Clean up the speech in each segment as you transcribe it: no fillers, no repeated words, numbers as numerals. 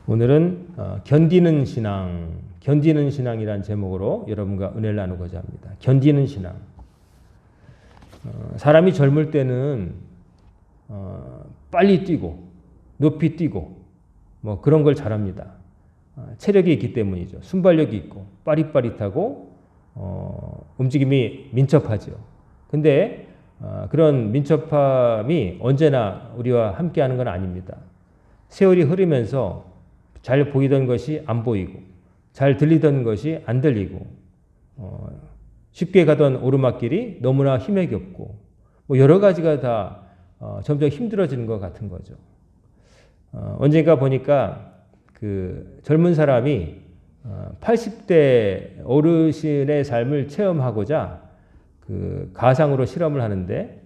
오늘은 견디는 신앙이라는 제목으로 여러분과 은혜를 나누고자 합니다. 견디는 신앙. 사람이 젊을 때는 빨리 뛰고 높이 뛰고 뭐 그런 걸 잘합니다. 체력이 있기 때문이죠. 순발력이 있고 빠릿빠릿하고 움직임이 민첩하죠. 근데 그런 민첩함이 언제나 우리와 함께하는 건 아닙니다. 세월이 흐르면서 잘 보이던 것이 안 보이고 잘 들리던 것이 안 들리고 쉽게 가던 오르막길이 너무나 힘에 겹고 뭐 여러 가지가 다 점점 힘들어지는 것 같은 거죠. 언젠가 보니까 그 젊은 사람이 80대 어르신의 삶을 체험하고자 그 가상으로 실험을 하는데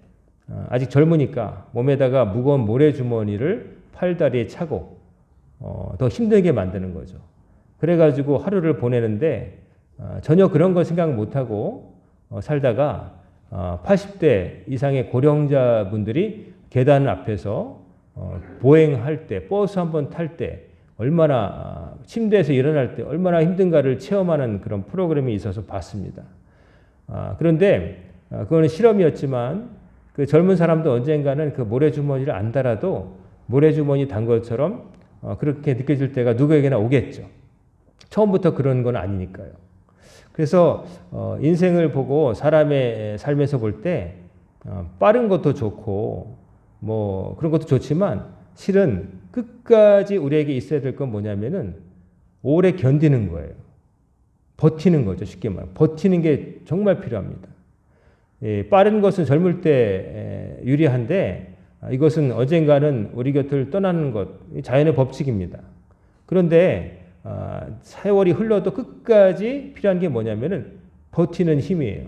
아직 젊으니까 몸에다가 무거운 모래주머니를 팔다리에 차고 더 힘들게 만드는 거죠. 그래가지고 하루를 보내는데 전혀 그런 거 생각 못하고 살다가 80대 이상의 고령자분들이 계단 앞에서 보행할 때, 버스 한번 탈 때 얼마나 침대에서 일어날 때 얼마나 힘든가를 체험하는 그런 프로그램이 있어서 봤습니다. 그런데 그거는 실험이었지만 그 젊은 사람도 언젠가는 그 모래주머니를 안 달아도 모래주머니 단 것처럼 그렇게 느껴질 때가 누구에게나 오겠죠. 처음부터 그런 건 아니니까요. 그래서 인생을 보고 사람의 삶에서 볼 때 빠른 것도 좋고 뭐 그런 것도 좋지만 실은 끝까지 우리에게 있어야 될 건 뭐냐면은 오래 견디는 거예요. 버티는 거죠. 쉽게 말하면 버티는 게 정말 필요합니다. 빠른 것은 젊을 때 유리한데 이것은 언젠가는 우리 곁을 떠나는 것, 자연의 법칙입니다. 그런데 세월이 흘러도 끝까지 필요한 게 뭐냐면은 버티는 힘이에요.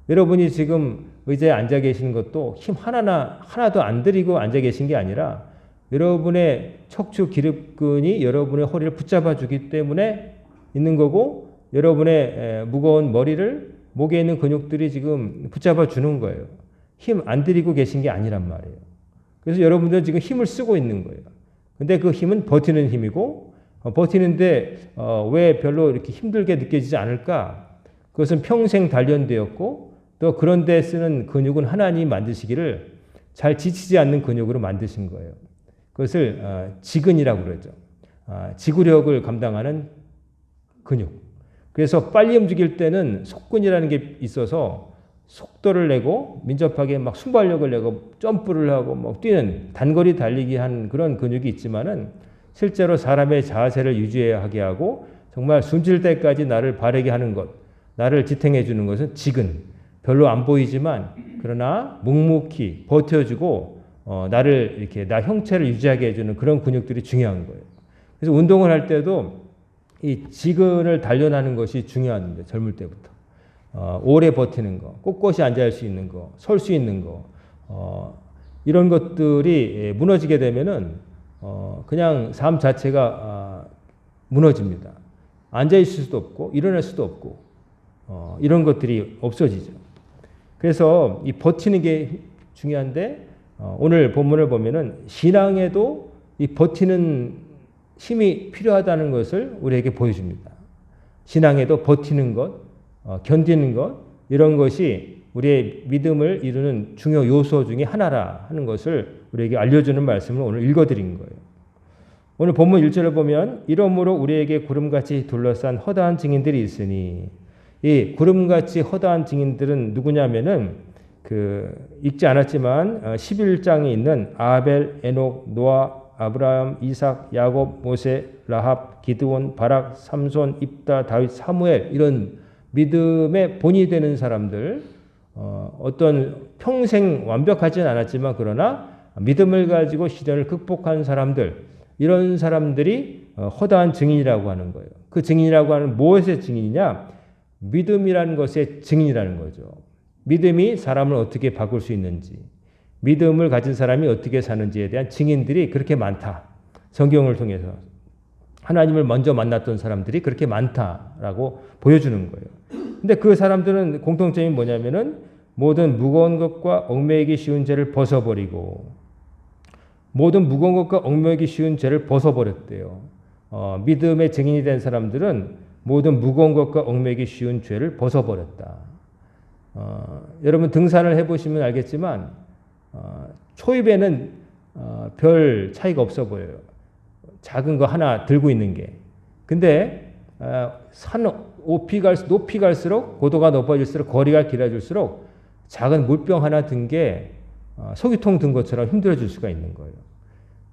여러분이 지금 의자에 앉아 계시는 것도 힘 하나도 안 들이고 앉아 계신 게 아니라 여러분의 척추 기립근이 여러분의 허리를 붙잡아 주기 때문에 있는 거고 여러분의 무거운 머리를 목에 있는 근육들이 지금 붙잡아 주는 거예요. 힘 안 들이고 계신 게 아니란 말이에요. 그래서 여러분들은 지금 힘을 쓰고 있는 거예요. 근데 그 힘은 버티는 힘이고 버티는데 왜 별로 이렇게 힘들게 느껴지지 않을까? 그것은 평생 단련되었고 또 그런 데 쓰는 근육은 하나님이 만드시기를 잘 지치지 않는 근육으로 만드신 거예요. 그것을 지근이라고 그러죠. 지구력을 감당하는 근육. 그래서 빨리 움직일 때는 속근이라는 게 있어서 속도를 내고 민첩하게 막 순발력을 내고 점프를 하고 막 뛰는 단거리 달리기 한 그런 근육이 있지만은 실제로 사람의 자세를 유지하게 하고 정말 숨질 때까지 나를 바르게 하는 것, 나를 지탱해 주는 것은 지근. 별로 안 보이지만 그러나 묵묵히 버텨주고 나를 이렇게 나 형체를 유지하게 해주는 그런 근육들이 중요한 거예요. 그래서 운동을 할 때도 이 지근을 단련하는 것이 중요한데 젊을 때부터 오래 버티는 거, 꼿꼿이 앉아있을 수 있는 거, 설 수 있는 거 이런 것들이 무너지게 되면은 그냥 삶 자체가 무너집니다. 앉아있을 수도 없고 일어날 수도 없고 이런 것들이 없어지죠. 그래서 이 버티는 게 중요한데 오늘 본문을 보면은 신앙에도 이 버티는 힘이 필요하다는 것을 우리에게 보여줍니다. 신앙에도 버티는 것, 견디는 것 이런 것이 우리의 믿음을 이루는 중요 요소 중에 하나라 하는 것을 우리에게 알려주는 말씀을 오늘 읽어드린 거예요. 오늘 본문 1절을 보면 이러므로 우리에게 구름같이 둘러싼 허다한 증인들이 있으니 이 구름같이 허다한 증인들은 누구냐면은 읽지 않았지만 11장에 있는 아벨, 에녹, 노아, 아브라함, 이삭, 야곱, 모세, 라합, 기드온, 바락, 삼손, 입다, 다윗, 사무엘 이런 믿음의 본이 되는 사람들 어떤 평생 완벽하지는 않았지만 그러나 믿음을 가지고 시련을 극복한 사람들 이런 사람들이 허다한 증인이라고 하는 거예요. 그 증인이라고 하는 무엇의 증인이냐? 믿음이라는 것의 증인이라는 거죠. 믿음이 사람을 어떻게 바꿀 수 있는지, 믿음을 가진 사람이 어떻게 사는지에 대한 증인들이 그렇게 많다. 성경을 통해서 하나님을 먼저 만났던 사람들이 그렇게 많다라고 보여주는 거예요. 근데 그 사람들은 공통점이 뭐냐면은 모든 무거운 것과 얽매이기 쉬운 죄를 벗어버리고 모든 무거운 것과 얽매이기 쉬운 죄를 벗어버렸대요. 믿음의 증인이 된 사람들은 모든 무거운 것과 얽매이기 쉬운 죄를 벗어버렸다. 여러분 등산을 해보시면 알겠지만 초입에는 별 차이가 없어 보여요. 작은 거 하나 들고 있는 게. 근데 산 높이 갈수록 고도가 높아질수록 거리가 길어질수록 작은 물병 하나 든 게 소기통 든 것처럼 힘들어질 수가 있는 거예요.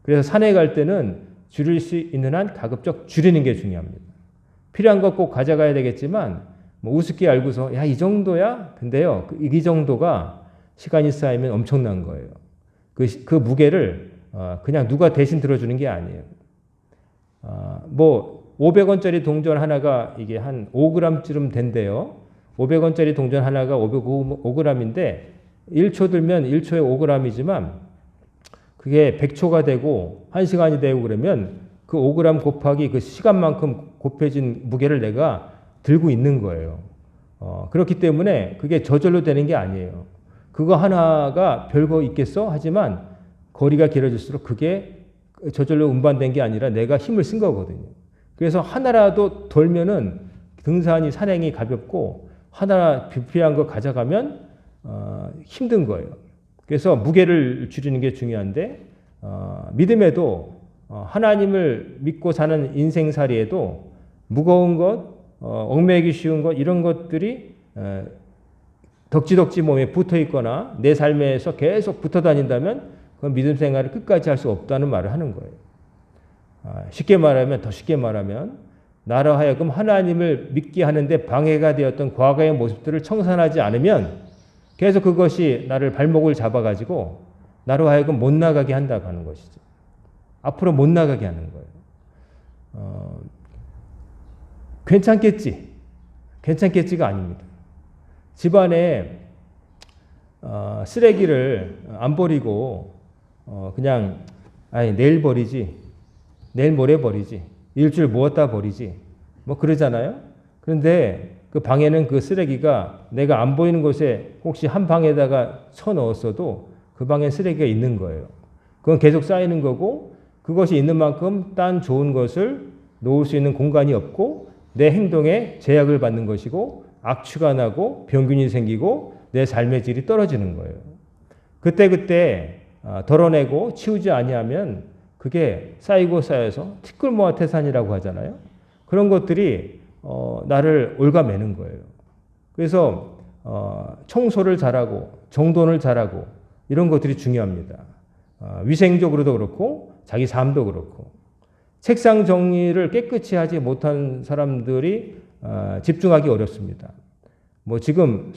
그래서 산에 갈 때는 줄일 수 있는 한 가급적 줄이는 게 중요합니다. 필요한 거 꼭 가져가야 되겠지만 뭐 우습게 알고서 야, 이 정도야? 근데요, 이 정도가 시간이 쌓이면 엄청난 거예요. 그 무게를 그냥 누가 대신 들어주는 게 아니에요. 뭐 500원짜리 동전 하나가 이게 한 5g쯤 된대요. 500원짜리 동전 하나가 5g인데 1초 들면 1초에 5g이지만 그게 100초가 되고 1시간이 되고 그러면 그 5g 곱하기 그 시간만큼 곱해진 무게를 내가 들고 있는 거예요. 그렇기 때문에 그게 저절로 되는 게 아니에요. 그거 하나가 별거 있겠어? 하지만 거리가 길어질수록 그게 저절로 운반된 게 아니라 내가 힘을 쓴 거거든요. 그래서 하나라도 돌면은 등산이 산행이 가볍고 하나 불필요한 거 가져가면 힘든 거예요. 그래서 무게를 줄이는 게 중요한데 믿음에도 하나님을 믿고 사는 인생살이에도 무거운 것, 얽매이기 쉬운 것 이런 것들이 덕지덕지 몸에 붙어 있거나 내 삶에서 계속 붙어 다닌다면 그건 믿음 생활을 끝까지 할 수 없다는 말을 하는 거예요. 더 쉽게 말하면 나로 하여금 하나님을 믿게 하는데 방해가 되었던 과거의 모습들을 청산하지 않으면 계속 그것이 나를 발목을 잡아가지고 나로 하여금 못 나가게 한다고 하는 것이죠. 앞으로 못 나가게 하는 거예요. 괜찮겠지? 괜찮겠지가 아닙니다. 집안에 쓰레기를 안 버리고 그냥 내일 버리지, 내일 모레 버리지, 일주일 모았다 버리지 뭐 그러잖아요. 그런데 그 방에는 그 쓰레기가 내가 안 보이는 곳에 혹시 한 방에다가 쳐넣었어도 그 방에 쓰레기가 있는 거예요. 그건 계속 쌓이는 거고 그것이 있는 만큼 딴 좋은 것을 놓을 수 있는 공간이 없고 내 행동에 제약을 받는 것이고 악취가 나고 병균이 생기고 내 삶의 질이 떨어지는 거예요. 그때 덜어내고 치우지 아니하면 그게 쌓이고 쌓여서 티끌모아태산이라고 하잖아요. 그런 것들이 나를 올가매는 거예요. 그래서 청소를 잘하고 정돈을 잘하고 이런 것들이 중요합니다. 위생적으로도 그렇고 자기 삶도 그렇고 책상 정리를 깨끗이 하지 못한 사람들이 집중하기 어렵습니다. 뭐 지금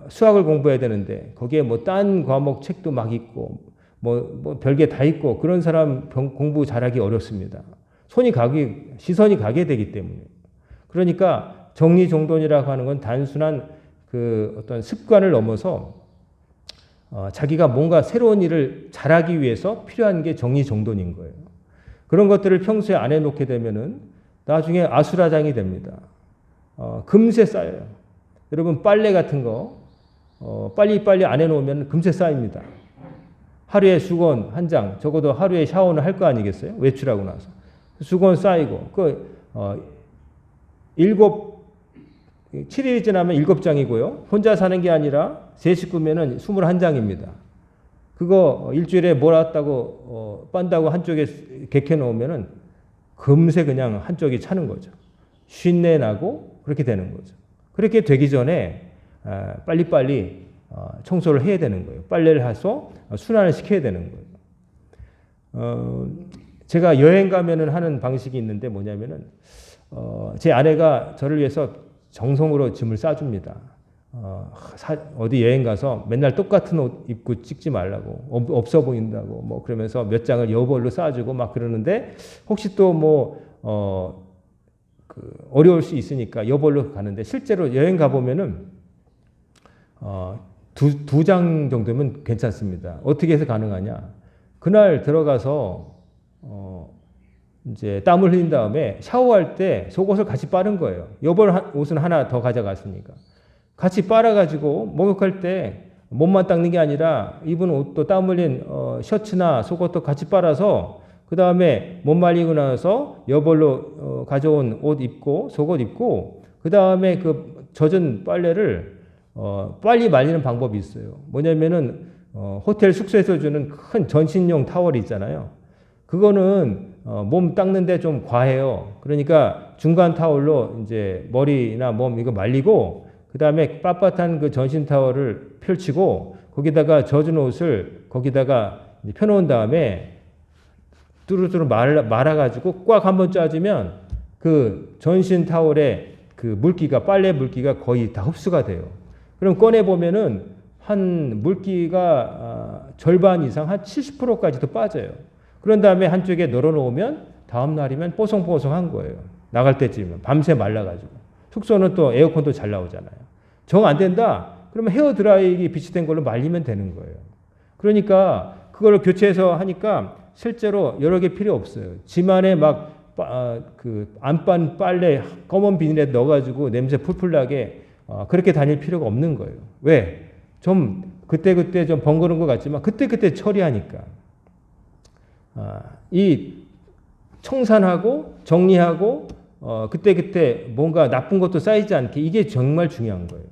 수학을 공부해야 되는데 거기에 뭐 딴 과목 책도 막 있고 뭐 별게 다 있고 그런 사람 공부 잘하기 어렵습니다. 시선이 가게 되기 때문에. 그러니까 정리정돈이라고 하는 건 단순한 그 어떤 습관을 넘어서 자기가 뭔가 새로운 일을 잘하기 위해서 필요한 게 정리정돈인 거예요. 그런 것들을 평소에 안 해놓게 되면은 나중에 아수라장이 됩니다. 금세 쌓여요. 여러분 빨래 같은 거 빨리 안 해놓으면 금세 쌓입니다. 하루에 수건 한 장, 적어도 하루에 샤워는 할 거 아니겠어요? 외출하고 나서. 수건 쌓이고, 7일이 지나면 7장이고요. 혼자 사는 게 아니라 세 식구면은 21장입니다. 그거 일주일에 몰았다고, 빤다고 한쪽에 개켜 놓으면은 금세 그냥 한쪽이 차는 거죠. 쉰내 나고 그렇게 되는 거죠. 그렇게 되기 전에 빨리빨리 청소를 해야 되는 거예요. 빨래를 해서 순환을 시켜야 되는 거예요. 제가 여행 가면은 하는 방식이 있는데 뭐냐면은 제 아내가 저를 위해서 정성으로 짐을 싸줍니다. 어디 여행 가서 맨날 똑같은 옷 입고 찍지 말라고 없어 보인다고 뭐 그러면서 몇 장을 여벌로 싸주고 막 그러는데 혹시 또 뭐 어려울 수 있으니까 여벌로 가는데 실제로 여행 가 보면은 두 장 정도면 괜찮습니다. 어떻게 해서 가능하냐? 그날 들어가서 이제 땀을 흘린 다음에 샤워할 때 속옷을 같이 빠른 거예요. 여벌 옷은 하나 더 가져갔으니까. 같이 빨아가지고 목욕할 때 몸만 닦는 게 아니라 입은 옷도 땀 흘린 셔츠나 속옷도 같이 빨아서 그 다음에 몸 말리고 나서 여벌로 가져온 옷 입고 속옷 입고 그 다음에 그 젖은 빨래를 빨리 말리는 방법이 있어요. 뭐냐면은 호텔 숙소에서 주는 큰 전신용 타월이 있잖아요. 그거는 몸 닦는데 좀 과해요. 그러니까 중간 타월로 이제 머리나 몸 이거 말리고 그 다음에 빳빳한 그 전신 타월을 펼치고 거기다가 젖은 옷을 거기다가 펴놓은 다음에 뚜루뚜루 말아가지고 꽉 한번 짜주면 그 전신 타월에 그 물기가 빨래 물기가 거의 다 흡수가 돼요. 그럼 꺼내 보면은 한 물기가 절반 이상 한 70%까지도 빠져요. 그런 다음에 한쪽에 널어놓으면 다음 날이면 뽀송뽀송한 거예요. 나갈 때쯤이면 밤새 말라가지고. 숙소는 또 에어컨도 잘 나오잖아요. 정 안 된다? 그러면 헤어드라이기 비치된 걸로 말리면 되는 거예요. 그러니까 그걸 교체해서 하니까 실제로 여러 개 필요 없어요. 집안에 막 그 안반 빨래 검은 비닐에 넣어가지고 냄새 풀풀 나게 그렇게 다닐 필요가 없는 거예요. 왜? 좀 그때그때 좀 번거로운 것 같지만 그때그때 처리하니까. 이 청산하고 정리하고 그때그때 뭔가 나쁜 것도 쌓이지 않게 이게 정말 중요한 거예요.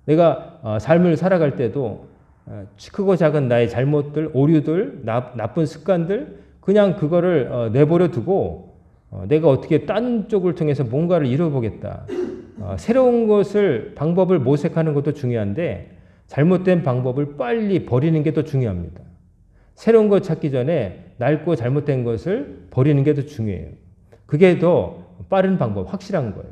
내가 삶을 살아갈 때도 크고 작은 나의 잘못들, 오류들, 나쁜 습관들 그냥 그거를 내버려 두고 내가 어떻게 딴 쪽을 통해서 뭔가를 이뤄보겠다. 새로운 것을 방법을 모색하는 것도 중요한데 잘못된 방법을 빨리 버리는 게 더 중요합니다. 새로운 것 찾기 전에 낡고 잘못된 것을 버리는 게 더 중요해요. 그게 더 빠른 방법, 확실한 거예요.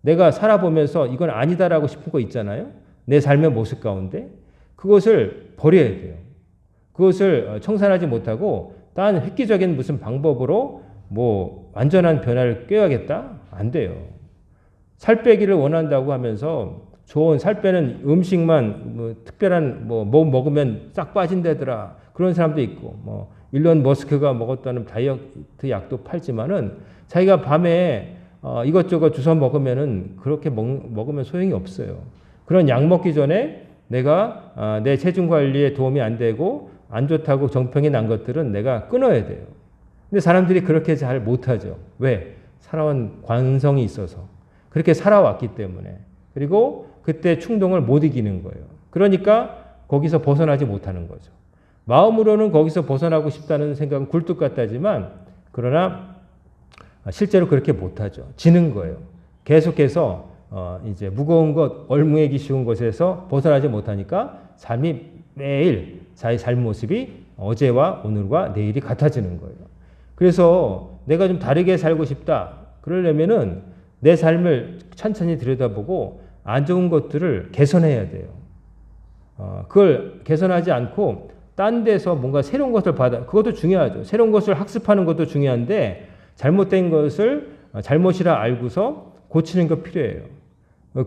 내가 살아보면서 이건 아니다라고 싶은 거 있잖아요. 내 삶의 모습 가운데 그것을 버려야 돼요. 그것을 청산하지 못하고 딴 획기적인 무슨 방법으로 뭐 완전한 변화를 꾀하겠다? 안 돼요. 살 빼기를 원한다고 하면서 좋은 살 빼는 음식만 뭐 특별한 뭐 먹으면 싹 빠진다더라 그런 사람도 있고 뭐 일론 머스크가 먹었다는 다이어트 약도 팔지만은 자기가 밤에 이것저것 주워 먹으면은 그렇게 먹으면 소용이 없어요. 그런 약 먹기 전에 내가 내 체중 관리에 도움이 안 되고 안 좋다고 정평이 난 것들은 내가 끊어야 돼요. 근데 사람들이 그렇게 잘 못하죠. 왜? 살아온 관성이 있어서. 그렇게 살아왔기 때문에. 그리고 그때 충동을 못 이기는 거예요. 그러니까 거기서 벗어나지 못하는 거죠. 마음으로는 거기서 벗어나고 싶다는 생각은 굴뚝 같다지만 그러나 실제로 그렇게 못하죠. 지는 거예요. 계속해서 이제 무거운 것, 얼무에기 쉬운 것에서 벗어나지 못하니까 삶이 매일 자기 삶 모습이 어제와 오늘과 내일이 같아지는 거예요. 그래서 내가 좀 다르게 살고 싶다. 그러려면은 내 삶을 천천히 들여다보고 안 좋은 것들을 개선해야 돼요. 그걸 개선하지 않고 딴 데서 뭔가 새로운 것을 그것도 중요하죠. 새로운 것을 학습하는 것도 중요한데 잘못된 것을 잘못이라 알고서 고치는 거 필요해요.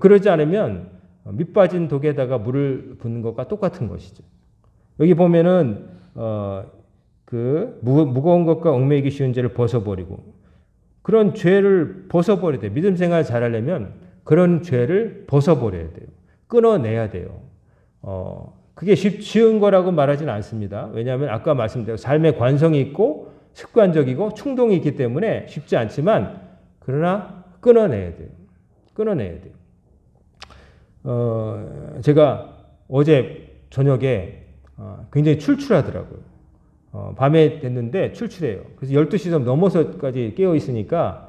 그러지 않으면 밑 빠진 독에다가 물을 붓는 것과 똑같은 것이죠. 여기 보면은 그 무거운 것과 얽매이기 쉬운 죄를 벗어버리고 그런 죄를 벗어버려야 돼요. 믿음 생활 잘하려면 그런 죄를 벗어버려야 돼요. 끊어내야 돼요. 그게 쉬운 거라고 말하지는 않습니다. 왜냐하면 아까 말씀드린 삶의 관성이 있고 습관적이고 충동이 있기 때문에 쉽지 않지만 그러나 끊어내야 돼요. 끊어내야 돼요. 제가 어제 저녁에 굉장히 출출하더라고요. 밤에 됐는데 출출해요. 그래서 12시 좀 넘어서까지 깨어 있으니까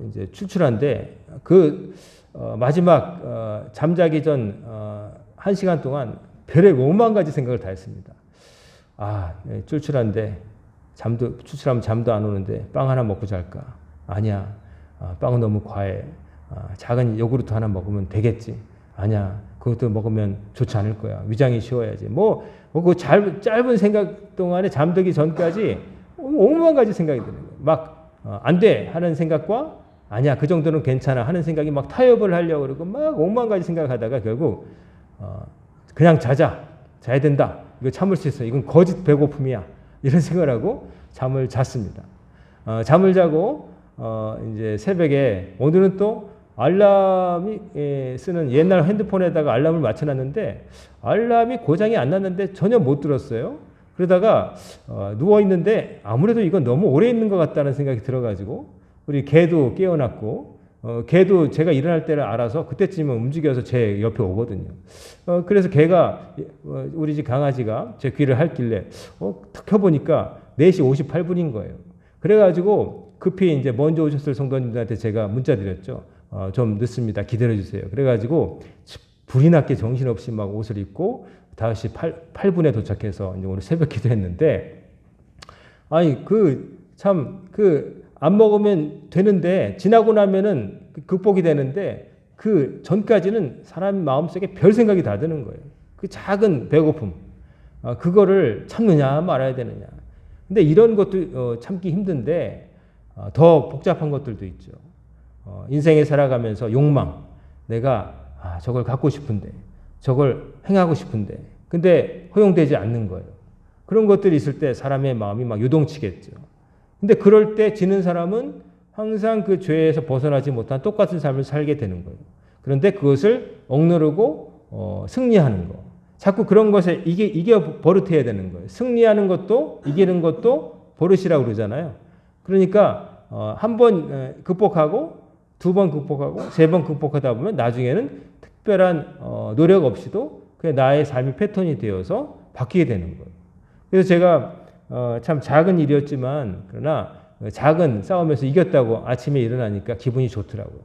이제 출출한데 그 마지막 잠자기 전 1시간 동안 별의 5만 가지 생각을 다 했습니다. 출출한데 출출하면 잠도 안 오는데 빵 하나 먹고 잘까? 아니야. 빵은 너무 과해. 작은 요구르트 하나 먹으면 되겠지. 아니야. 그것도 먹으면 좋지 않을 거야. 위장이 쉬워야지. 그 짧은 생각 동안에 잠들기 전까지 5만 가지 생각이 드는 거예요. 막 안 돼 하는 생각과 아니야 그 정도는 괜찮아 하는 생각이 막 타협을 하려고 그러고 막 5만 가지 생각하다가 결국 그냥 자야 된다. 이거 참을 수 있어. 이건 거짓 배고픔이야. 이런 생각을 하고 잠을 잤습니다. 잠을 자고 이제 새벽에 오늘은 또 알람이 쓰는 옛날 핸드폰에다가 알람을 맞춰놨는데 알람이 고장이 안 났는데 전혀 못 들었어요. 그러다가 누워 있는데 아무래도 이건 너무 오래 있는 것 같다는 생각이 들어가지고 우리 개도 깨어났고 개도 제가 일어날 때를 알아서 그때쯤은 움직여서 제 옆에 오거든요. 그래서 개가 우리 집 강아지가 제 귀를 핥길래 탁 켜보니까 4시 58분인 거예요. 그래가지고 급히 이제 먼저 오셨을 성도님들한테 제가 문자 드렸죠. 좀 늦습니다. 기다려주세요. 그래가지고 불이 났게 정신없이 막 옷을 입고 5시 8분에 도착해서 이제 오늘 새벽 기도했는데, 아니, 안 먹으면 되는데, 지나고 나면은 극복이 되는데, 그 전까지는 사람 마음속에 별 생각이 다 드는 거예요. 그 작은 배고픔. 그거를 참느냐 말아야 되느냐. 근데 이런 것도 참기 힘든데, 더 복잡한 것들도 있죠. 인생에 살아가면서 욕망. 내가 저걸 갖고 싶은데, 저걸 행하고 싶은데, 근데 허용되지 않는 거예요. 그런 것들이 있을 때 사람의 마음이 막 요동치겠죠. 근데 그럴 때 지는 사람은 항상 그 죄에서 벗어나지 못한 똑같은 삶을 살게 되는 거예요. 그런데 그것을 억누르고 승리하는 거. 자꾸 그런 것에 이겨 버릇해야 되는 거예요. 승리하는 것도 이기는 것도 버릇이라고 그러잖아요. 그러니까 한 번 극복하고 2번 극복하고 3번 극복하다 보면 나중에는 특별한 노력 없이도 그냥 나의 삶의 패턴이 되어서 바뀌게 되는 거예요. 그래서 제가 참 작은 일이었지만 그러나 작은 싸움에서 이겼다고 아침에 일어나니까 기분이 좋더라고요.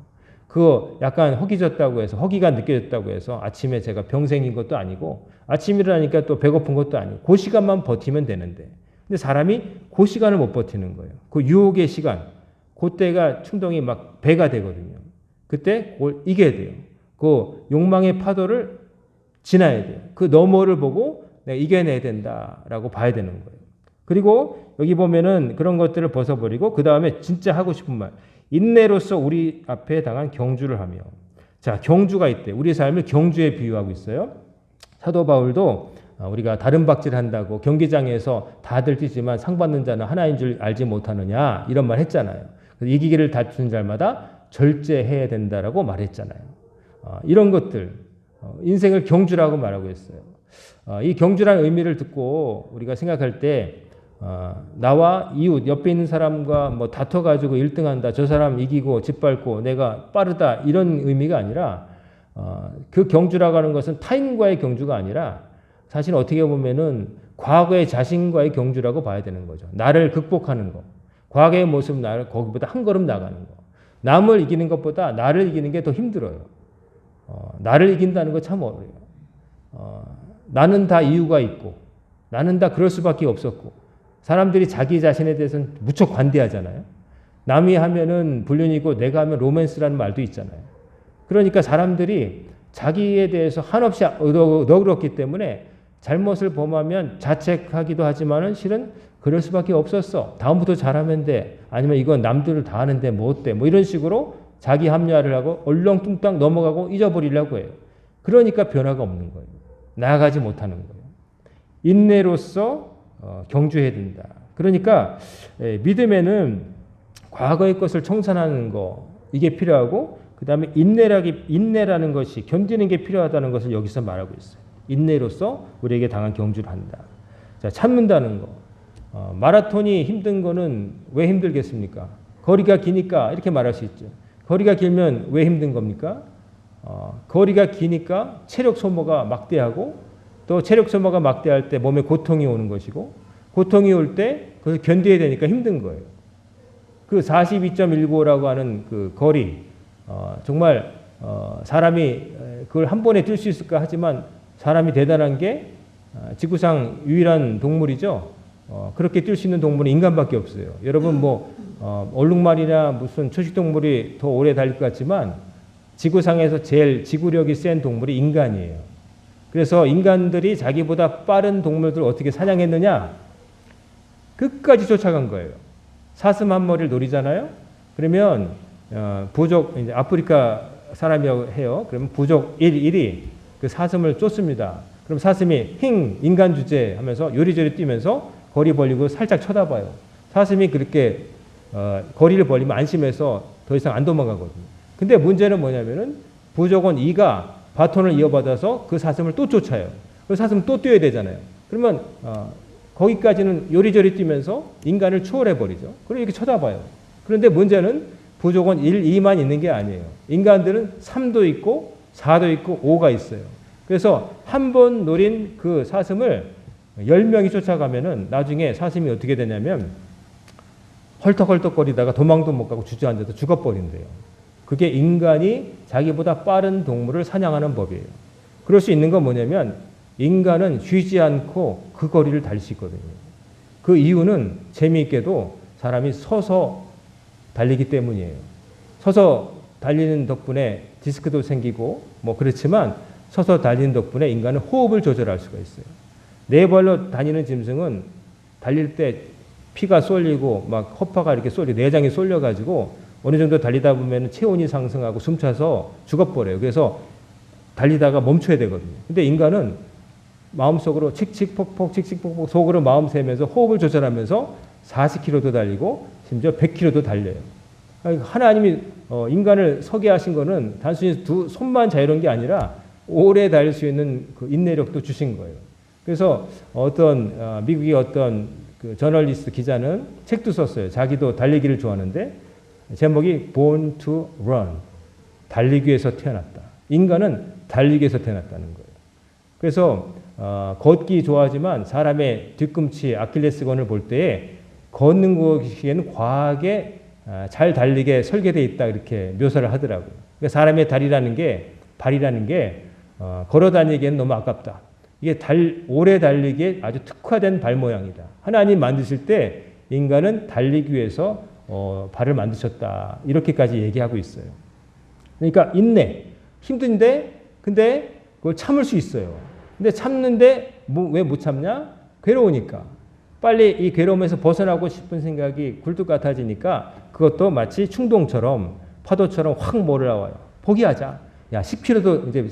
그거 약간 허기졌다고 해서 허기가 느껴졌다고 해서 아침에 제가 병 생긴 것도 아니고 아침 일어나니까 또 배고픈 것도 아니고 그 시간만 버티면 되는데 근데 사람이 그 시간을 못 버티는 거예요. 그 유혹의 시간 그때가 충동이 막 배가 되거든요. 그때 그걸 이겨야 돼요. 그 욕망의 파도를 지나야 돼요. 그 너머를 보고 내가 이겨내야 된다라고 봐야 되는 거예요. 그리고 여기 보면은 그런 것들을 벗어버리고 그 다음에 진짜 하고 싶은 말. 인내로서 우리 앞에 당한 경주를 하며. 자, 경주가 있대. 우리 삶을 경주에 비유하고 있어요. 사도 바울도 우리가 다른 박질 한다고 경기장에서 다들 뛰지만 상 받는 자는 하나인 줄 알지 못하느냐 이런 말 했잖아요. 이기기를 다투는 자마다 절제해야 된다라고 말했잖아요. 이런 것들 인생을 경주라고 말하고 있어요. 이 경주라는 의미를 듣고 우리가 생각할 때 나와 이웃 옆에 있는 사람과 뭐 다퉈가지고 1등한다 저 사람 이기고 짓밟고 내가 빠르다 이런 의미가 아니라 그 경주라고 하는 것은 타인과의 경주가 아니라 사실 어떻게 보면은 과거의 자신과의 경주라고 봐야 되는 거죠. 나를 극복하는 거. 과거의 모습 나를 거기보다 한 걸음 나가는 거. 남을 이기는 것보다 나를 이기는 게 더 힘들어요. 나를 이긴다는 거 참 어려워요. 나는 다 이유가 있고 나는 다 그럴 수밖에 없었고 사람들이 자기 자신에 대해서는 무척 관대하잖아요. 남이 하면은 불륜이고 내가 하면 로맨스라는 말도 있잖아요. 그러니까 사람들이 자기에 대해서 한없이 너그럽기 때문에 잘못을 범하면 자책하기도 하지만은 실은 그럴 수밖에 없었어. 다음부터 잘하면 돼. 아니면 이건 남들을 다 하는데 뭐 어때? 뭐 이런 식으로 자기 합리화를 하고 얼렁뚱땅 넘어가고 잊어버리려고 해요. 그러니까 변화가 없는 거예요. 나아가지 못하는 거예요. 인내로서 경주해야 된다. 그러니까 믿음에는 과거의 것을 청산하는 거 이게 필요하고 그 다음에 인내라는 것이 견디는 게 필요하다는 것을 여기서 말하고 있어요. 인내로서 우리에게 당한 경주를 한다. 자, 참는다는 거. 마라톤이 힘든 거는 왜 힘들겠습니까? 거리가 기니까 이렇게 말할 수 있죠. 거리가 길면 왜 힘든 겁니까? 거리가 기니까 체력 소모가 막대하고 또 체력 소모가 막대할 때 몸에 고통이 오는 것이고 고통이 올 때 그걸 견뎌야 되니까 힘든 거예요. 그 42.195라고 하는 그 거리 정말 사람이 그걸 한 번에 뛸 수 있을까 하지만 사람이 대단한 게 지구상 유일한 동물이죠. 그렇게 뛸 수 있는 동물은 인간밖에 없어요. 여러분 뭐 얼룩말이나 무슨 초식동물이 더 오래 달릴 것 같지만 지구상에서 제일 지구력이 센 동물이 인간이에요. 그래서 인간들이 자기보다 빠른 동물들을 어떻게 사냥했느냐? 끝까지 쫓아간 거예요. 사슴 한 마리를 노리잖아요. 그러면 부족 이제 아프리카 사람이라고 해요. 그러면 부족 1이 그 사슴을 쫓습니다. 그럼 사슴이 인간 주제 하면서 요리조리 뛰면서 거리 벌리고 살짝 쳐다봐요. 사슴이 그렇게 거리를 벌리면 안심해서 더 이상 안 도망가거든요. 근데 문제는 뭐냐면은 부족원 2가 바톤을 이어받아서 그 사슴을 또 쫓아요. 그 사슴 또 뛰어야 되잖아요. 그러면 거기까지는 요리조리 뛰면서 인간을 추월해 버리죠. 그리고 이렇게 쳐다봐요. 그런데 문제는 부족원 1, 2만 있는 게 아니에요. 인간들은 3도 있고 4도 있고 5가 있어요. 그래서 한 번 노린 그 사슴을 10명이 쫓아가면은 나중에 사슴이 어떻게 되냐면 헐떡헐떡거리다가 도망도 못 가고 주저앉아서 죽어버린대요. 그게 인간이 자기보다 빠른 동물을 사냥하는 법이에요. 그럴 수 있는 건 뭐냐면 인간은 쉬지 않고 그 거리를 달릴 수 있거든요. 그 이유는 재미있게도 사람이 서서 달리기 때문이에요. 서서 달리는 덕분에 디스크도 생기고 뭐 그렇지만 서서 달리는 덕분에 인간은 호흡을 조절할 수가 있어요. 네 발로 다니는 짐승은 달릴 때 피가 쏠리고 막 허파가 이렇게 쏠리고 내장이 쏠려가지고 어느 정도 달리다 보면 체온이 상승하고 숨차서 죽어버려요. 그래서 달리다가 멈춰야 되거든요. 근데 인간은 마음속으로 칙칙폭폭 칙칙폭폭 속으로 마음 세면서 호흡을 조절하면서 40km도 달리고 심지어 100km도 달려요. 하나님이 인간을 서게 하신 거는 단순히 두 손만 자유로운 게 아니라 오래 달릴 수 있는 그 인내력도 주신 거예요. 그래서 어떤 미국의 어떤 그 저널리스트 기자는 책도 썼어요. 자기도 달리기를 좋아하는데 제목이 Born to Run. 달리기 위해서 태어났다. 인간은 달리기 위해서 태어났다는 거예요. 그래서 걷기 좋아하지만 사람의 뒤꿈치 아킬레스건을 볼 때에 걷는 것에는 과하게 잘 달리게 설계되어 있다 이렇게 묘사를 하더라고요. 그러니까 사람의 다리라는 게 발이라는 게 걸어 다니기에는 너무 아깝다. 이게 오래 달리기에 아주 특화된 발 모양이다. 하나님 만드실 때 인간은 달리기 위해서 발을 만드셨다. 이렇게까지 얘기하고 있어요. 그러니까 인내. 힘든데 근데 그걸 참을 수 있어요. 근데 참는데 왜 못 참냐? 괴로우니까. 빨리 이 괴로움에서 벗어나고 싶은 생각이 굴뚝 같아지니까 그것도 마치 충동처럼 파도처럼 확 몰아와요. 포기하자. 야, 10km도 이제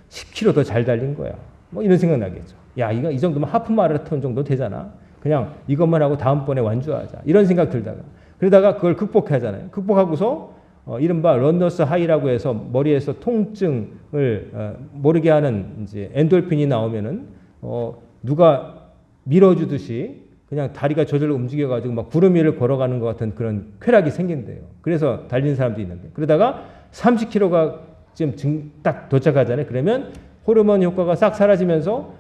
10km 더 잘 달린 거야. 뭐 이런 생각 나겠죠. 야, 이거 이 정도면 하프 마라톤 정도 되잖아. 그냥 이것만 하고 다음번에 완주하자. 이런 생각 들다가 그러다가 그걸 극복하잖아요. 극복하고서 이른바 런너스 하이라고 해서 머리에서 통증을 모르게 하는 이제 엔돌핀이 나오면은 누가 밀어주듯이 그냥 다리가 저절로 움직여가지고 막 구름 위를 걸어가는 것 같은 그런 쾌락이 생긴대요. 그래서 달리는 사람도 있는데 그러다가 30km가 지금 딱 도착하잖아요. 그러면 호르몬 효과가 싹 사라지면서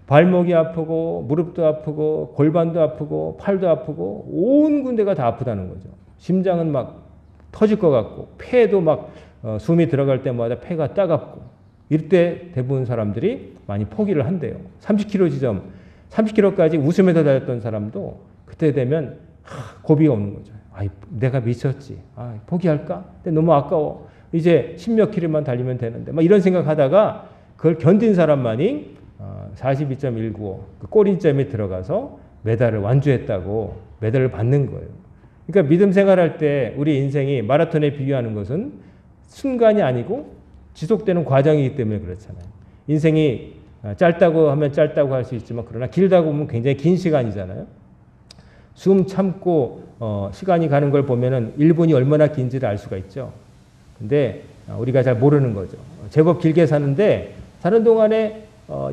발목이 아프고 무릎도 아프고 골반도 아프고 팔도 아프고 온 군데가 다 아프다는 거죠. 심장은 막 터질 것 같고 폐도 막 숨이 들어갈 때마다 폐가 따갑고 이럴 때 대부분 사람들이 많이 포기를 한대요. 30km 지점 30km까지 웃으면서 달렸던 사람도 그때 되면 고비가 오는 거죠. 내가 미쳤지. 포기할까? 근데 너무 아까워. 이제 10몇 킬로만 달리면 되는데 막 이런 생각하다가 그걸 견딘 사람만이 42.195 그 꼬린점에 들어가서 메달을 완주했다고 메달을 받는 거예요. 그러니까 믿음 생활할 때 우리 인생이 마라톤에 비교하는 것은 순간이 아니고 지속되는 과정이기 때문에 그렇잖아요. 인생이 짧다고 하면 짧다고 할 수 있지만 그러나 길다고 보면 굉장히 긴 시간이잖아요. 숨 참고 시간이 가는 걸 보면은 1분이 얼마나 긴지를 알 수가 있죠. 근데 우리가 잘 모르는 거죠. 제법 길게 사는데 사는 동안에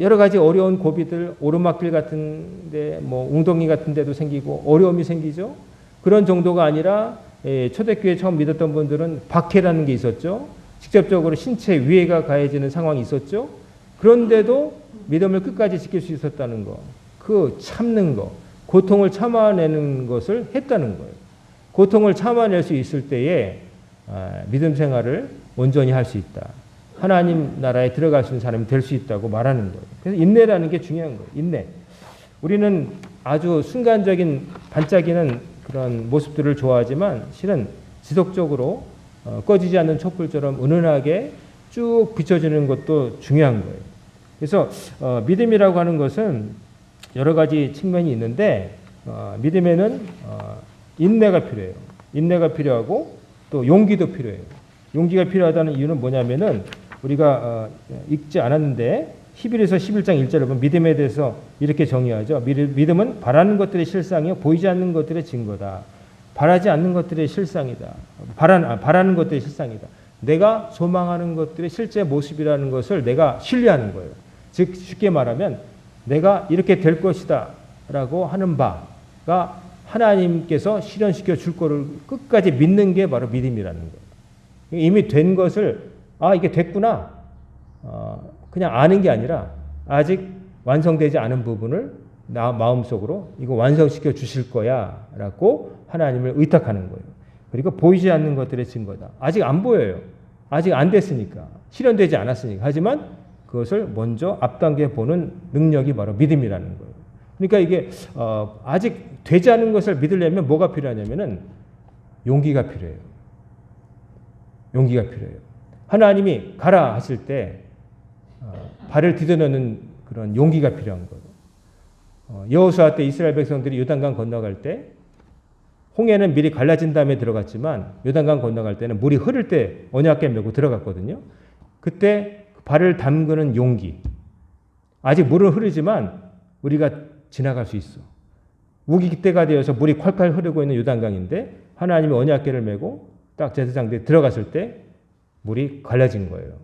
여러 가지 어려운 고비들, 오르막길 같은데, 뭐 웅덩이 같은데도 생기고 어려움이 생기죠. 그런 정도가 아니라 초대교회 처음 믿었던 분들은 박해라는 게 있었죠. 직접적으로 신체 위해가 가해지는 상황이 있었죠. 그런데도 믿음을 끝까지 지킬 수 있었다는 거, 그 참는 거, 고통을 참아내는 것을 했다는 거예요. 고통을 참아낼 수 있을 때에 믿음 생활을 온전히 할 수 있다. 하나님 나라에 들어갈 수 있는 사람이 될 수 있다고 말하는 거예요. 그래서 인내라는 게 중요한 거예요. 인내. 우리는 아주 순간적인 반짝이는 그런 모습들을 좋아하지만 실은 지속적으로 꺼지지 않는 촛불처럼 은은하게 쭉 비춰지는 것도 중요한 거예요. 그래서 믿음이라고 하는 것은 여러 가지 측면이 있는데 믿음에는 인내가 필요해요. 인내가 필요하고 또 용기도 필요해요. 용기가 필요하다는 이유는 뭐냐면은 우리가 읽지 않았는데 히브리서 11장 1절을 보면 믿음에 대해서 이렇게 정의하죠. 믿음은 바라는 것들의 실상이요 보이지 않는 것들의 증거다. 바라지 않는 것들의 실상이다. 바라는 것들의 실상이다. 내가 소망하는 것들의 실제 모습이라는 것을 내가 신뢰하는 거예요. 즉 쉽게 말하면 내가 이렇게 될 것이다 라고 하는 바가 하나님께서 실현시켜 줄 거를 끝까지 믿는 게 바로 믿음이라는 거예요. 이미 된 것을 이게 됐구나 그냥 아는 게 아니라 아직 완성되지 않은 부분을 나 마음속으로 이거 완성시켜 주실 거야 라고 하나님을 의탁하는 거예요. 그리고 보이지 않는 것들의 증거다. 아직 안 보여요. 아직 안 됐으니까. 실현되지 않았으니까. 하지만 그것을 먼저 앞당겨 보는 능력이 바로 믿음이라는 거예요. 그러니까 이게 아직 되지 않은 것을 믿으려면 뭐가 필요하냐면은 용기가 필요해요. 용기가 필요해요. 하나님이 가라 하실 때 발을 디뎌놓는 그런 용기가 필요한 거예요. 여호수아 때 이스라엘 백성들이 요단강 건너갈 때 홍해는 미리 갈라진 다음에 들어갔지만 요단강 건너갈 때는 물이 흐를 때 언약궤 메고 들어갔거든요. 그때 발을 담그는 용기. 아직 물은 흐르지만 우리가 지나갈 수 있어. 우기 때가 되어서 물이 콸콸 흐르고 있는 요단강인데 하나님이 언약궤를 메고 딱 제사장들이 들어갔을 때 물이 갈라진 거예요.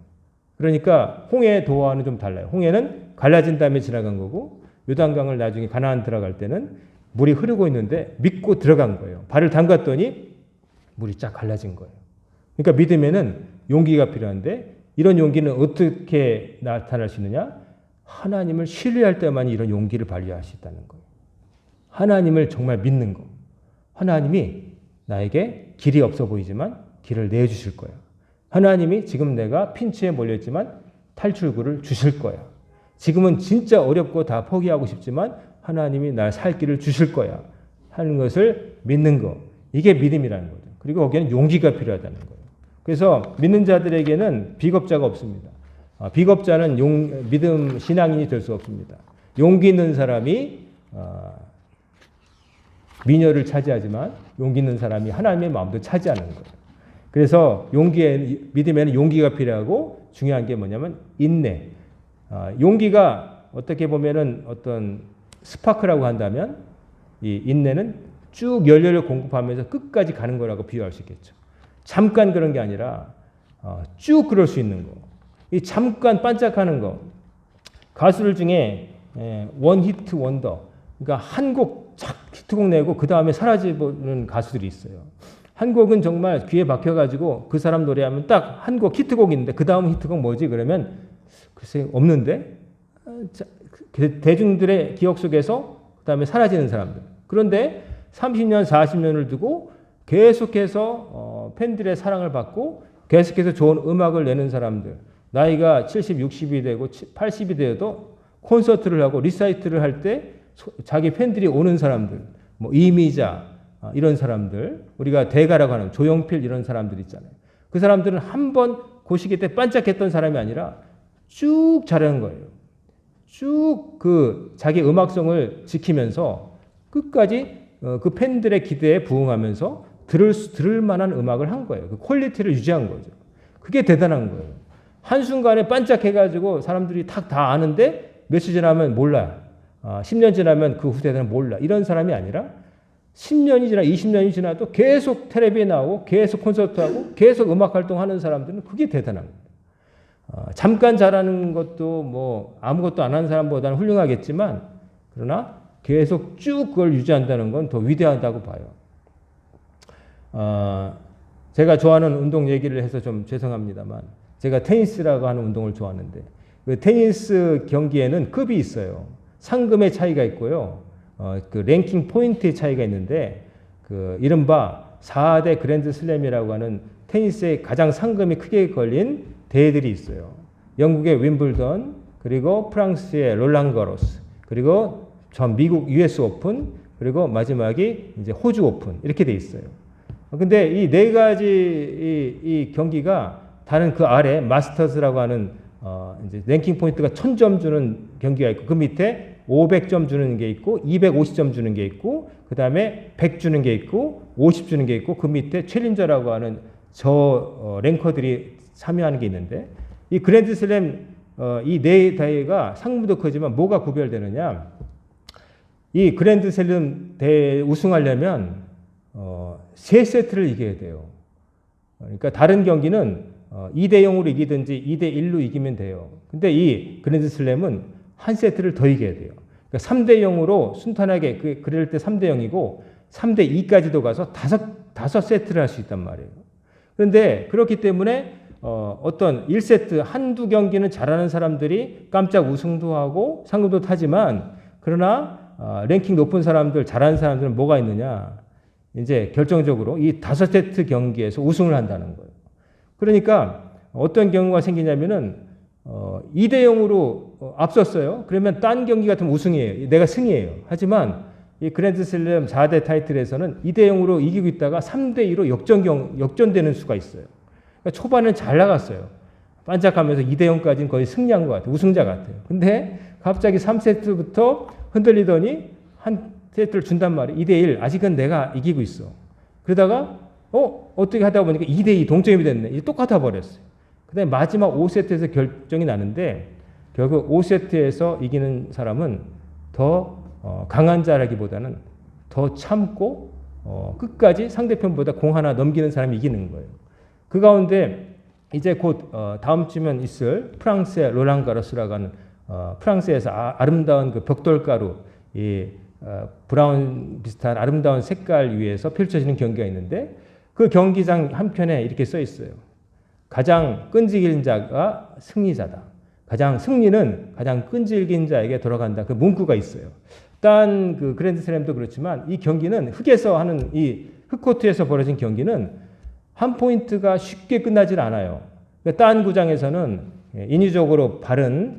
그러니까 홍해 도와는 좀 달라요. 홍해는 갈라진 다음에 지나간 거고 요단강을 나중에 가나안 들어갈 때는 물이 흐르고 있는데 믿고 들어간 거예요. 발을 담갔더니 물이 쫙 갈라진 거예요. 그러니까 믿음에는 용기가 필요한데 이런 용기는 어떻게 나타날 수 있느냐? 하나님을 신뢰할 때만 이런 용기를 발휘할 수 있다는 거예요. 하나님을 정말 믿는 거. 하나님이 나에게 길이 없어 보이지만 길을 내주실 거야. 하나님이 지금 내가 핀치에 몰렸지만 탈출구를 주실 거야. 지금은 진짜 어렵고 다 포기하고 싶지만 하나님이 날 살 길을 주실 거야 하는 것을 믿는 거. 이게 믿음이라는 거죠. 그리고 거기에는 용기가 필요하다는 거예요. 그래서 믿는 자들에게는 비겁자가 없습니다. 비겁자는 믿음 신앙인이 될 수 없습니다. 용기 있는 사람이 미녀를 차지하지만 용기 있는 사람이 하나님의 마음도 차지하는 거예요. 그래서 믿음에는 용기가 필요하고 중요한 게 뭐냐면 인내. 용기가 어떻게 보면은 어떤 스파크라고 한다면 이 인내는 쭉 연료를 공급하면서 끝까지 가는 거라고 비유할 수 있겠죠. 잠깐 그런 게 아니라 쭉 그럴 수 있는 거. 이 잠깐 반짝하는 거. 가수들 중에 원 히트 원더. 그러니까 한 곡 착 히트곡 내고 그 다음에 사라지는 가수들이 있어요. 한 곡은 정말 귀에 박혀가지고 그 사람 노래하면 딱 한 곡 히트곡이 있는데 그 다음 히트곡 뭐지? 그러면 글쎄 없는데 대중들의 기억 속에서 그 다음에 사라지는 사람들. 그런데 30년, 40년을 두고 계속해서 팬들의 사랑을 받고 계속해서 좋은 음악을 내는 사람들. 나이가 70, 60이 되고 80이 되어도 콘서트를 하고 리사이트를 할 때 자기 팬들이 오는 사람들. 뭐 이미자 이런 사람들. 우리가 대가라고 하는 조용필 이런 사람들 있잖아요. 그 사람들은 한 번 그 시기 때 반짝했던 사람이 아니라 쭉 자라는 거예요. 쭉 그 자기 음악성을 지키면서 끝까지 그 팬들의 기대에 부응하면서 들을 만한 음악을 한 거예요. 그 퀄리티를 유지한 거죠. 그게 대단한 거예요. 한순간에 반짝해가지고 사람들이 다 아는데 며칠 지나면 몰라. 10년 지나면 그 후대들은 몰라. 이런 사람이 아니라 10년이 지나 20년이 지나도 계속 텔레비에 나오고 계속 콘서트하고 계속 음악 활동하는 사람들은 그게 대단한 거예요. 잠깐 잘하는 것도 뭐 아무것도 안 하는 사람보다는 훌륭하겠지만 그러나 계속 쭉 그걸 유지한다는 건 더 위대하다고 봐요. 제가 좋아하는 운동 얘기를 해서 좀 죄송합니다만 제가 테니스라고 하는 운동을 좋아하는데 그 테니스 경기에는 급이 있어요. 상금의 차이가 있고요. 그 랭킹 포인트의 차이가 있는데 그 이른바 4대 그랜드 슬램이라고 하는 테니스의 가장 상금이 크게 걸린 대회들이 있어요. 영국의 윈블던, 그리고 프랑스의 롤랑 가로스, 그리고 전 미국 US 오픈, 그리고 마지막이 이제 호주 오픈 이렇게 돼 있어요. 근데 이 네 가지 이 경기가 다른 그 아래 마스터즈라고 하는 이제 랭킹 포인트가 1000점 주는 경기가 있고 그 밑에 500점 주는 게 있고 250점 주는 게 있고 그 다음에 100 주는 게 있고 50 주는 게 있고 그 밑에 챌린저라고 하는 랭커들이 참여하는 게 있는데 이 그랜드슬램 이 네 대회가 상금도 크지만 뭐가 구별되느냐? 이 그랜드슬램 대회 우승하려면 3세트를 이겨야 돼요. 그러니까 다른 경기는 2대 0으로 이기든지 2대 1로 이기면 돼요. 근데 이 그랜드슬램은 한 세트를 더 이겨야 돼요. 그러니까 3대 0으로 순탄하게 그럴 때 3대 0이고 3대 2까지도 가서 다섯 세트를 할 수 있단 말이에요. 그런데 그렇기 때문에 어떤 1세트 한두 경기는 잘하는 사람들이 깜짝 우승도 하고 상금도 타지만 그러나 랭킹 높은 사람들, 잘하는 사람들은 뭐가 있느냐? 이제 결정적으로 이 5세트 경기에서 우승을 한다는 거예요. 그러니까 어떤 경우가 생기냐면은 2대 0으로 앞섰어요. 그러면 딴 경기 같으면 우승이에요. 내가 승이에요. 하지만 이 그랜드슬램 4대 타이틀에서는 2대 0으로 이기고 있다가 3대 2로 역전되는 수가 있어요. 그러니까 초반에는 잘 나갔어요. 반짝하면서 2대 0까지는 거의 승리한 것 같아요. 우승자 같아요. 근데 갑자기 3세트부터 흔들리더니 한 세트를 준단 말이에요. 2대 1. 아직은 내가 이기고 있어. 그러다가 어떻게 하다 보니까 2대 2 동점이 됐네. 이제 똑같아 버렸어요. 그다음에 마지막 5세트에서 결정이 나는데 결국 5세트에서 이기는 사람은 더 강한 자라기보다는 더 참고 끝까지 상대편보다 공 하나 넘기는 사람이 이기는 거예요. 그 가운데 이제 곧 다음 주면 있을 프랑스의 롤랑 가로스라고 하는 프랑스에서 아름다운 그 벽돌가루 이 브라운 비슷한 아름다운 색깔 위에서 펼쳐지는 경기가 있는데 그 경기장 한편에 이렇게 써 있어요. 가장 끈질긴 자가 승리자다. 승리는 가장 끈질긴 자에게 돌아간다. 그 문구가 있어요. 딴 그 그랜드슬램도 그렇지만 이 경기는 흙에서 하는 이 흙코트에서 벌어진 경기는 한 포인트가 쉽게 끝나질 않아요. 그러니까 딴 구장에서는 인위적으로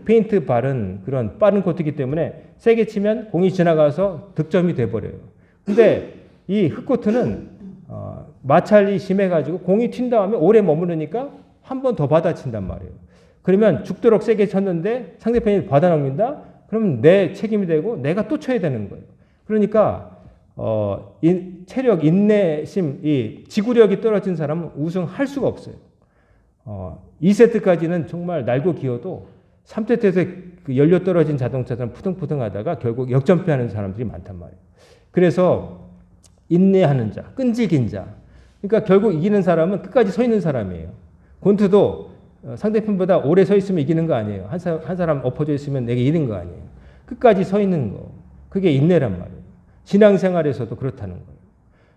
페인트 바른 그런 빠른 코트이기 때문에 세게 치면 공이 지나가서 득점이 돼버려요. 근데 이 흙코트는 마찰이 심해가지고 공이 튄 다음에 오래 머무르니까 한 번 더 받아친단 말이에요. 그러면 죽도록 세게 쳤는데 상대편이 받아넘긴다? 그러면 내 책임이 되고 내가 또 쳐야 되는 거예요. 그러니까 체력, 인내심, 이 지구력이 떨어진 사람은 우승할 수가 없어요. 2세트까지는 정말 날고 기어도 3세트에서 그 연료 떨어진 자동차처럼 푸등푸등하다가 결국 역전패하는 사람들이 많단 말이에요. 그래서 인내하는 자, 끈질긴 자. 그러니까 결국 이기는 사람은 끝까지 서 있는 사람이에요. 권투도 상대편보다 오래 서 있으면 이기는 거 아니에요. 한 사람 엎어져 있으면 내게 이기는 거 아니에요. 끝까지 서 있는 거. 그게 인내란 말이에요. 신앙생활에서도 그렇다는 거예요.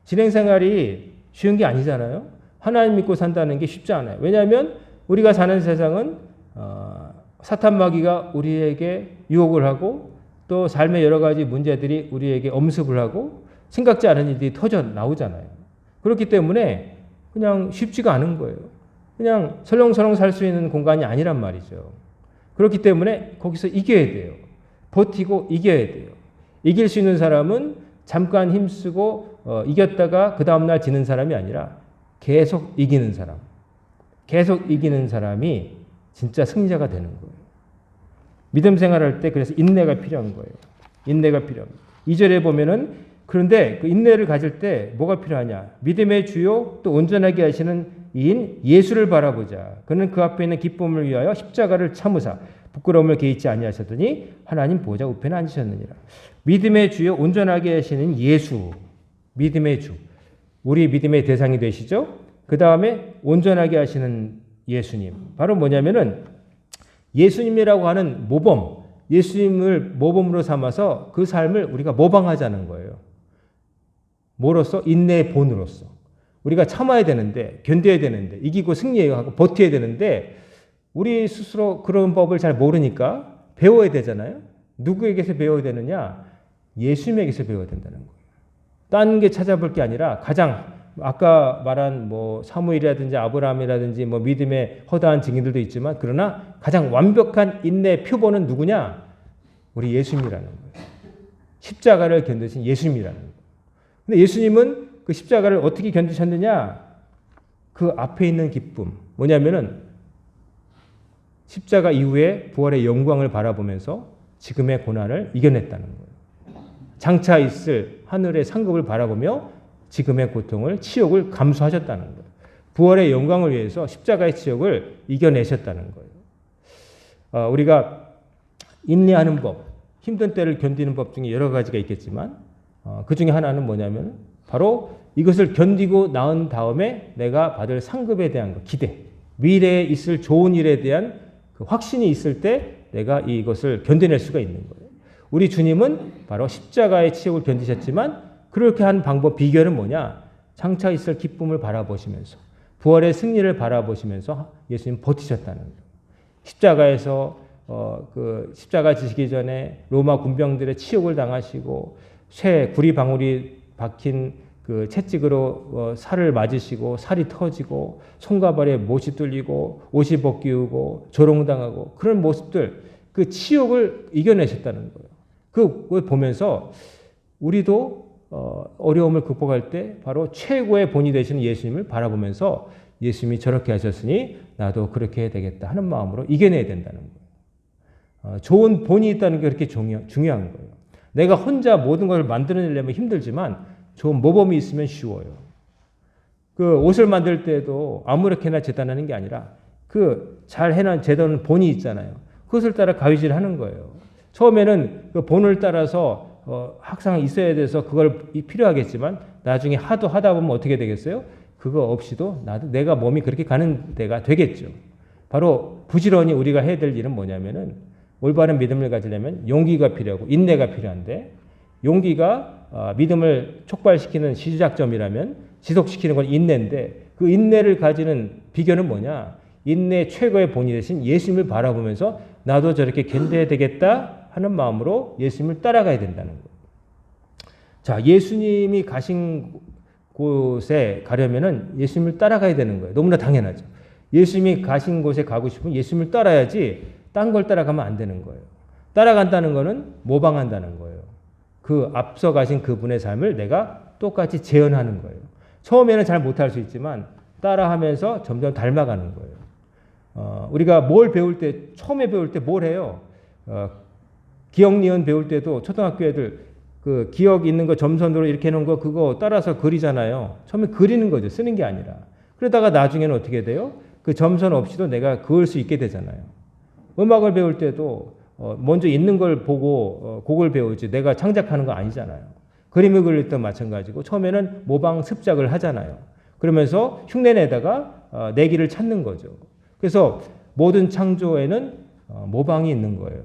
신앙생활이 쉬운 게 아니잖아요. 하나님 믿고 산다는 게 쉽지 않아요. 왜냐하면 우리가 사는 세상은 사탄 마귀가 우리에게 유혹을 하고 또 삶의 여러 가지 문제들이 우리에게 엄습을 하고 생각지 않은 일들이 터져 나오잖아요. 그렇기 때문에 그냥 쉽지가 않은 거예요. 그냥 설렁설렁 살 수 있는 공간이 아니란 말이죠. 그렇기 때문에 거기서 이겨야 돼요. 버티고 이겨야 돼요. 이길 수 있는 사람은 잠깐 힘쓰고 이겼다가 그 다음날 지는 사람이 아니라 계속 이기는 사람. 계속 이기는 사람이 진짜 승리자가 되는 거예요. 믿음 생활할 때 그래서 인내가 필요한 거예요. 인내가 필요합니다. 2절에 보면은 그런데 그 인내를 가질 때 뭐가 필요하냐? 믿음의 주요 또 온전하게 하시는 이인 예수를 바라보자. 그는 그 앞에 있는 기쁨을 위하여 십자가를 참으사 부끄러움을 개의치 아니하셨더니 하나님 보좌 우편에 앉으셨느니라. 믿음의 주요 온전하게 하시는 예수. 믿음의 주. 우리 믿음의 대상이 되시죠? 그 다음에 온전하게 하시는 예수님. 바로 뭐냐면은 예수님이라고 하는 모범. 예수님을 모범으로 삼아서 그 삶을 우리가 모방하자는 거예요. 뭐로써? 인내의 본으로서. 우리가 참아야 되는데, 견뎌야 되는데, 이기고 승리하고 버텨야 되는데 우리 스스로 그런 법을 잘 모르니까 배워야 되잖아요. 누구에게서 배워야 되느냐? 예수님에게서 배워야 된다는 거예요. 딴 게 찾아볼 게 아니라 가장 아까 말한 사무엘이라든지 아브라함이라든지 믿음의 허다한 증인들도 있지만 그러나 가장 완벽한 인내의 표본은 누구냐? 우리 예수님이라는 거예요. 십자가를 견디신 예수님이라는 거예요. 근데 예수님은 그 십자가를 어떻게 견디셨느냐? 그 앞에 있는 기쁨. 뭐냐면은 십자가 이후에 부활의 영광을 바라보면서 지금의 고난을 이겨냈다는 거예요. 장차 있을 하늘의 상급을 바라보며 지금의 고통을, 치욕을 감수하셨다는 거예요. 부활의 영광을 위해서 십자가의 치욕을 이겨내셨다는 거예요. 우리가 인내하는 법, 힘든 때를 견디는 법 중에 여러 가지가 있겠지만 그 중에 하나는 뭐냐면 바로 이것을 견디고 나은 다음에 내가 받을 상급에 대한 거, 기대. 미래에 있을 좋은 일에 대한 그 확신이 있을 때 내가 이것을 견뎌낼 수가 있는 거예요. 우리 주님은 바로 십자가의 치욕을 견디셨지만 그렇게 한 방법, 비결은 뭐냐? 장차 있을 기쁨을 바라보시면서 부활의 승리를 바라보시면서 예수님 버티셨다는 거예요. 십자가에서 그 십자가 지시기 전에 로마 군병들의 치욕을 당하시고 쇠 구리 방울이 박힌 그 채찍으로 살을 맞으시고 살이 터지고 손과 발에 못이 뚫리고 옷이 벗기우고 조롱당하고 그런 모습들, 그 치욕을 이겨내셨다는 거예요. 그걸 보면서 우리도 어려움을 극복할 때 바로 최고의 본이 되시는 예수님을 바라보면서 예수님이 저렇게 하셨으니 나도 그렇게 해야 되겠다 하는 마음으로 이겨내야 된다는 거예요. 좋은 본이 있다는 게 그렇게 중요한 거예요. 내가 혼자 모든 걸 만들어내려면 힘들지만 좋은 모범이 있으면 쉬워요. 그 옷을 만들 때도 아무렇게나 재단하는 게 아니라 그 잘 해놓은 재단은 본이 있잖아요. 그것을 따라 가위질하는 거예요. 처음에는 그 본을 따라서 항상 있어야 돼서 그걸 필요하겠지만 나중에 하다 보면 어떻게 되겠어요? 그거 없이도 나도 내가 몸이 그렇게 가는 데가 되겠죠. 바로 부지런히 우리가 해야 될 일은 뭐냐면은 올바른 믿음을 가지려면 용기가 필요하고 인내가 필요한데 용기가 믿음을 촉발시키는 시작점이라면 지속시키는 건 인내인데 그 인내를 가지는 비결은 뭐냐? 인내의 최고의 본이 되신 예수님을 바라보면서 나도 저렇게 견뎌야 되겠다 하는 마음으로 예수님을 따라가야 된다는 거예요. 자, 예수님이 가신 곳에 가려면은 예수님을 따라가야 되는 거예요. 너무나 당연하죠. 예수님이 가신 곳에 가고 싶으면 예수님을 따라야지 딴 걸 따라가면 안 되는 거예요. 따라간다는 거는 모방한다는 거예요. 그 앞서 가신 그분의 삶을 내가 똑같이 재현하는 거예요. 처음에는 잘 못할 수 있지만 따라하면서 점점 닮아가는 거예요. 우리가 뭘 배울 때, 처음에 배울 때 뭘 해요? 기억, 니은 배울 때도 초등학교 애들 그 기억 있는 거 점선으로 이렇게 해놓은 거 그거 따라서 그리잖아요. 처음에 그리는 거죠. 쓰는 게 아니라. 그러다가 나중에는 어떻게 돼요? 그 점선 없이도 내가 그을 수 있게 되잖아요. 음악을 배울 때도 먼저 있는 걸 보고 곡을 배우지 내가 창작하는 거 아니잖아요. 그림을 그릴 때 마찬가지고 처음에는 모방 습작을 하잖아요. 그러면서 흉내내다가 내 길을 찾는 거죠. 그래서 모든 창조에는 모방이 있는 거예요.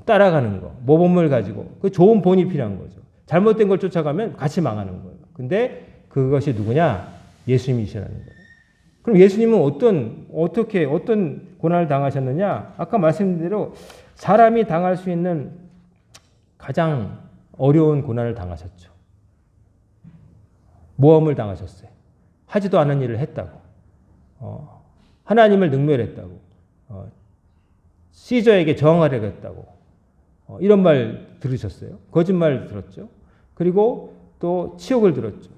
따라가는 거, 모범을 가지고 그 좋은 본이 필요한 거죠. 잘못된 걸 쫓아가면 같이 망하는 거예요. 근데 그것이 누구냐? 예수님이시라는 거예요. 그럼 예수님은 어떤 고난을 당하셨느냐? 아까 말씀드린 대로 사람이 당할 수 있는 가장 어려운 고난을 당하셨죠. 모험을 당하셨어요. 하지도 않은 일을 했다고. 하나님을 능멸했다고. 시저에게 저항하려고 했다고. 이런 말 들으셨어요? 거짓말 들었죠. 그리고 또 치욕을 들었죠.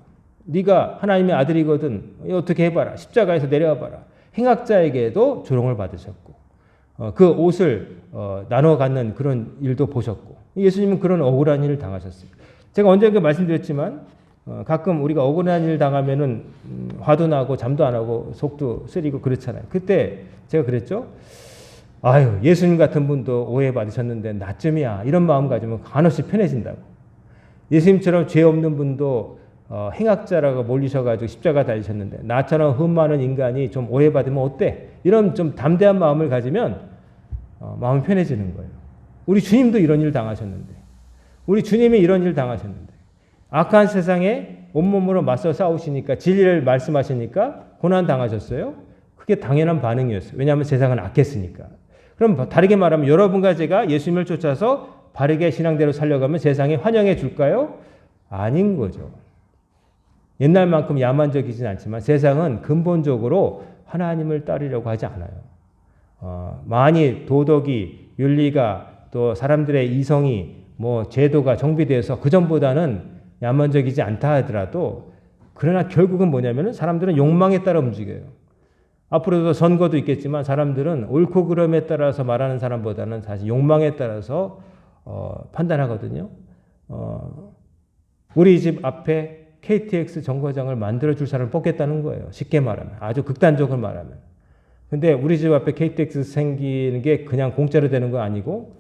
네가 하나님의 아들이거든 어떻게 해봐라. 십자가에서 내려와 봐라. 행악자에게도 조롱을 받으셨고 그 옷을 나눠 갖는 그런 일도 보셨고 예수님은 그런 억울한 일을 당하셨어요. 제가 언젠가 말씀드렸지만 가끔 우리가 억울한 일 당하면은 화도 나고 잠도 안 하고 속도 쓰리고 그렇잖아요. 그때 제가 그랬죠. 아유, 예수님 같은 분도 오해받으셨는데 나쯤이야. 이런 마음 가지면 한없이 편해진다고. 예수님처럼 죄 없는 분도 행악자라고 몰리셔가지고 십자가 달리셨는데 나처럼 흠 많은 인간이 좀 오해받으면 어때? 이런 좀 담대한 마음을 가지면 마음이 편해지는 거예요. 우리 주님도 이런 일 당하셨는데 우리 주님이 이런 일 당하셨는데 악한 세상에 온몸으로 맞서 싸우시니까 진리를 말씀하시니까 고난 당하셨어요? 그게 당연한 반응이었어요. 왜냐하면 세상은 악했으니까. 그럼 다르게 말하면 여러분과 제가 예수님을 쫓아서 바르게 신앙대로 살려가면 세상에 환영해 줄까요? 아닌 거죠. 옛날만큼 야만적이진 않지만 세상은 근본적으로 하나님을 따르려고 하지 않아요. 많이 도덕이, 윤리가 또 사람들의 이성이 제도가 정비되어서 그전보다는 야만적이지 않다 하더라도 그러나 결국은 뭐냐면은 사람들은 욕망에 따라 움직여요. 앞으로도 선거도 있겠지만 사람들은 옳고 그름에 따라서 말하는 사람보다는 사실 욕망에 따라서 판단하거든요. 우리 집 앞에 KTX 정거장을 만들어줄 사람을 뽑겠다는 거예요. 쉽게 말하면. 아주 극단적으로 말하면. 근데 우리 집 앞에 KTX 생기는 게 그냥 공짜로 되는 거 아니고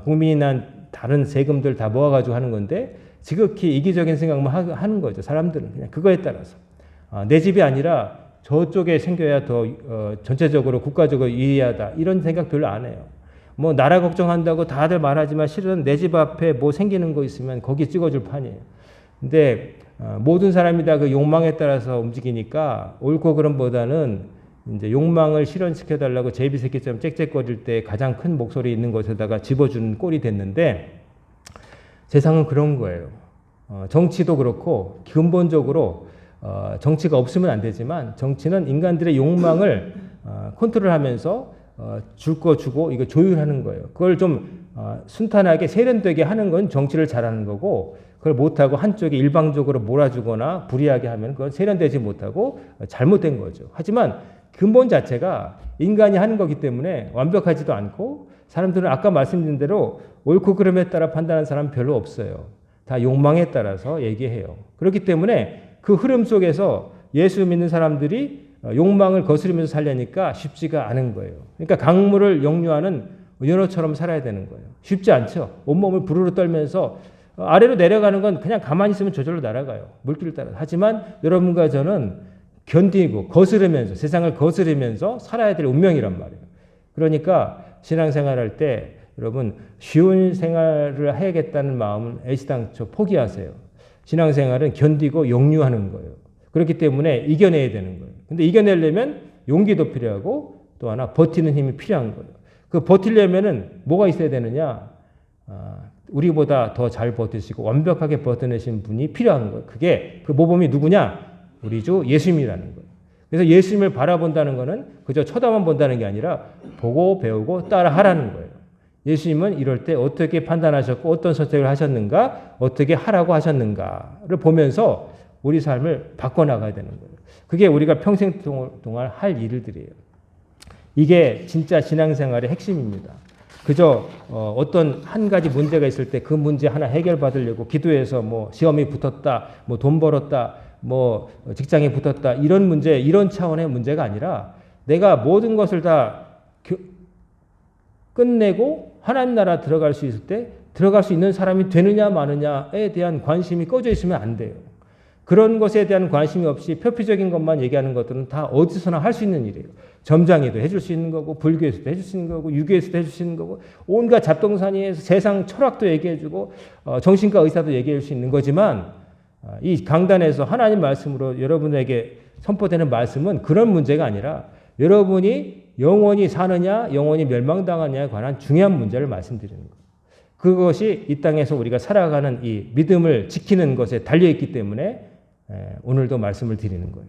국민이 난 다른 세금들 다 모아가지고 하는 건데 지극히 이기적인 생각만 하는 거죠. 사람들은 그냥 그거에 따라서. 내 집이 아니라 저쪽에 생겨야 더 전체적으로 국가적으로 유리하다 이런 생각 별로 안 해요. 뭐 나라 걱정한다고 다들 말하지만 실은 내 집 앞에 뭐 생기는 거 있으면 거기 찍어줄 판이에요. 근데 모든 사람이 다 그 욕망에 따라서 움직이니까 옳고 그름보다는 이제 욕망을 실현시켜 달라고 제비새끼처럼 짹짹거릴 때 가장 큰 목소리 있는 곳에다가 집어주는 꼴이 됐는데 세상은 그런 거예요. 정치도 그렇고 근본적으로 정치가 없으면 안 되지만 정치는 인간들의 욕망을 컨트롤하면서 줄 거 주고 이거 조율하는 거예요. 그걸 좀 순탄하게 세련되게 하는 건 정치를 잘하는 거고 그걸 못하고 한쪽에 일방적으로 몰아주거나 불이하게 하면 그건 세련되지 못하고 잘못된 거죠. 하지만 근본 자체가 인간이 하는 거기 때문에 완벽하지도 않고 사람들은 아까 말씀드린 대로 옳고 그름에 따라 판단하는 사람은 별로 없어요. 다 욕망에 따라서 얘기해요. 그렇기 때문에 그 흐름 속에서 예수 믿는 사람들이 욕망을 거스르면서 살려니까 쉽지가 않은 거예요. 그러니까 강물을 역류하는 연어처럼 살아야 되는 거예요. 쉽지 않죠. 온몸을 부르르 떨면서 아래로 내려가는 건 그냥 가만히 있으면 저절로 날아가요. 물길을 따라. 하지만 여러분과 저는 견디고 거스르면서 세상을 거스르면서 살아야 될 운명이란 말이에요. 그러니까 신앙생활할 때 여러분 쉬운 생활을 해야겠다는 마음은 애시당초 포기하세요. 신앙생활은 견디고 역류하는 거예요. 그렇기 때문에 이겨내야 되는 거예요. 근데 이겨내려면 용기도 필요하고 또 하나 버티는 힘이 필요한 거예요. 그 버티려면은 뭐가 있어야 되느냐? 우리보다 더 잘 버티시고 완벽하게 버텨내신 분이 필요한 거예요. 그게 그 모범이 누구냐? 우리 주 예수님이라는 거예요. 그래서 예수님을 바라본다는 것은 그저 쳐다만 본다는 게 아니라 보고 배우고 따라하라는 거예요. 예수님은 이럴 때 어떻게 판단하셨고 어떤 선택을 하셨는가, 어떻게 하라고 하셨는가를 보면서 우리 삶을 바꿔나가야 되는 거예요. 그게 우리가 평생 동안 할 일들이에요. 이게 진짜 신앙생활의 핵심입니다. 그저 어떤 한 가지 문제가 있을 때 그 문제 하나 해결받으려고 기도해서 뭐 시험이 붙었다, 뭐 돈 벌었다, 뭐 직장에 붙었다 이런 문제, 이런 차원의 문제가 아니라 내가 모든 것을 다 끝내고 하나님 나라 들어갈 수 있을 때 들어갈 수 있는 사람이 되느냐 마느냐에 대한 관심이 꺼져 있으면 안 돼요. 그런 것에 대한 관심이 없이 표피적인 것만 얘기하는 것들은 다 어디서나 할 수 있는 일이에요. 점장에도 해줄 수 있는 거고 불교에서도 해줄 수 있는 거고 유교에서도 해줄 수 있는 거고 온갖 잡동사니에서 세상 철학도 얘기해주고 정신과 의사도 얘기할 수 있는 거지만 이 강단에서 하나님 말씀으로 여러분에게 선포되는 말씀은 그런 문제가 아니라 여러분이 영원히 사느냐 영원히 멸망당하느냐에 관한 중요한 문제를 말씀드리는 거예요. 그것이 이 땅에서 우리가 살아가는 이 믿음을 지키는 것에 달려있기 때문에 오늘도 말씀을 드리는 거예요.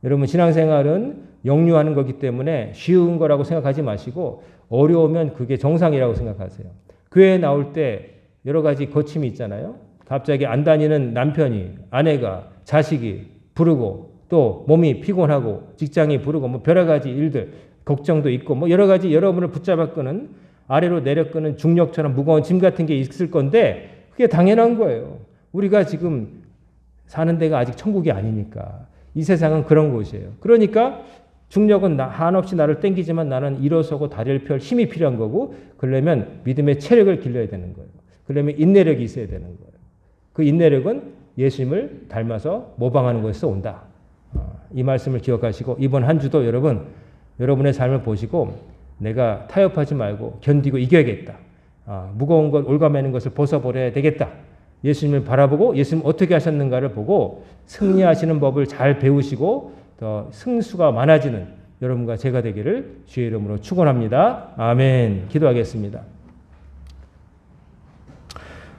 여러분 신앙생활은 역류하는 거기 때문에 쉬운 거라고 생각하지 마시고 어려우면 그게 정상이라고 생각하세요. 교회에 나올 때 여러 가지 거침이 있잖아요. 갑자기 안 다니는 남편이, 아내가, 자식이 부르고 또 몸이 피곤하고 직장이 부르고 뭐 여러 가지 일들, 걱정도 있고 뭐 여러 가지 여러분을 붙잡아 끄는 아래로 내려 끄는 중력처럼 무거운 짐 같은 게 있을 건데 그게 당연한 거예요. 우리가 지금 사는 데가 아직 천국이 아니니까. 이 세상은 그런 곳이에요. 그러니까 중력은 한없이 나를 땡기지만 나는 일어서고 다리를 펼 힘이 필요한 거고 그러려면 믿음의 체력을 길러야 되는 거예요. 그러려면 인내력이 있어야 되는 거예요. 그 인내력은 예수님을 닮아서 모방하는 것에서 온다. 이 말씀을 기억하시고 이번 한 주도 여러분의 삶을 보시고 내가 타협하지 말고 견디고 이겨야겠다. 무거운 것 올가매는 것을 벗어버려야 되겠다. 예수님을 바라보고 예수님 어떻게 하셨는가를 보고 승리하시는 법을 잘 배우시고 더 승수가 많아지는 여러분과 제가 되기를 주의 이름으로 축원합니다. 아멘. 기도하겠습니다.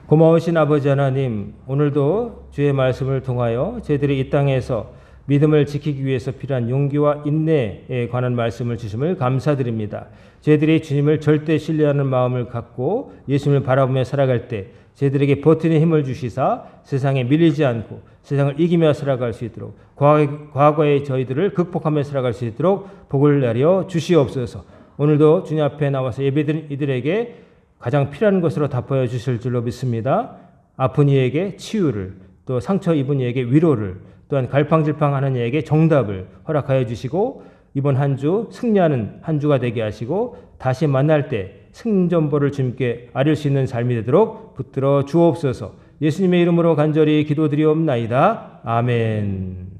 고마우신 아버지 하나님, 오늘도 주의 말씀을 통하여 저희들이 이 땅에서 믿음을 지키기 위해서 필요한 용기와 인내에 관한 말씀을 주심을 감사드립니다. 저희들이 주님을 절대 신뢰하는 마음을 갖고 예수님을 바라보며 살아갈 때 저희들에게 버티는 힘을 주시사 세상에 밀리지 않고 세상을 이기며 살아갈 수 있도록 과거의 저희들을 극복하며 살아갈 수 있도록 복을 내려 주시옵소서. 오늘도 주님 앞에 나와서 예배드린 이들에게 가장 필요한 것으로 답하여 주실 줄로 믿습니다. 아픈 이에게 치유를, 또 상처 입은 이에게 위로를, 또한 갈팡질팡하는 이에게 정답을 허락하여 주시고 이번 한 주 승리하는 한 주가 되게 하시고 다시 만날 때 승전보를 주님께 아릴 수 있는 삶이 되도록 붙들어 주옵소서. 예수님의 이름으로 간절히 기도드리옵나이다. 아멘.